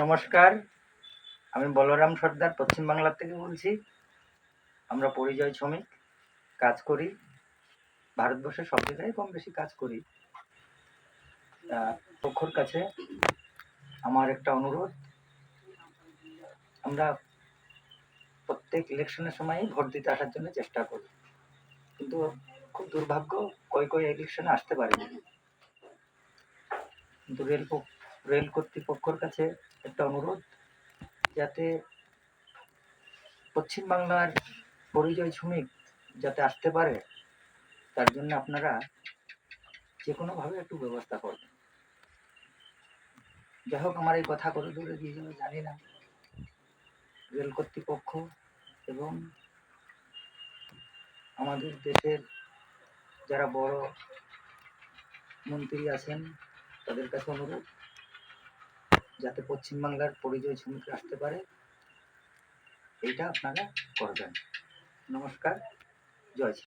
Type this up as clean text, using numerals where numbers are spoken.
নমস্কার, আমি বলরাম সর্দার পশ্চিম বাংলা থেকে বলছি। আমরা পরিযায়ী শ্রমিক, কাজ করি ভারতবর্ষের সব জায়গায়, কম বেশি কাজ করি। পক্ষর কাছে আমার একটা অনুরোধ, আমরা প্রত্যেক ইলেকশনের সময় ভোট দিতে আসার জন্য চেষ্টা করি, কিন্তু খুব দুর্ভাগ্য কই ইলেকশনে আসতে পারিনি। কিন্তু রেল কর্তৃপক্ষের কাছে একটা অনুরোধ, যাতে পশ্চিমবাংলার পরিযায়ী শ্রমিক যাতে আসতে পারে, তার জন্য আপনারা যে কোনোভাবে একটু ব্যবস্থা করবেন। যাই হোক, আমার এই কথা কত দূরে দিয়ে যাবে জানি না। রেল কর্তৃপক্ষ এবং আমাদের দেশের যারা বড় মন্ত্রী আছেন, তাদের কাছে অনুরোধ, যাতে পশ্চিমবাংলার পরিযায়ী শ্রমিক আসতে পারে, এইটা আপনারা করবেন। নমস্কার, জয় শ্রী।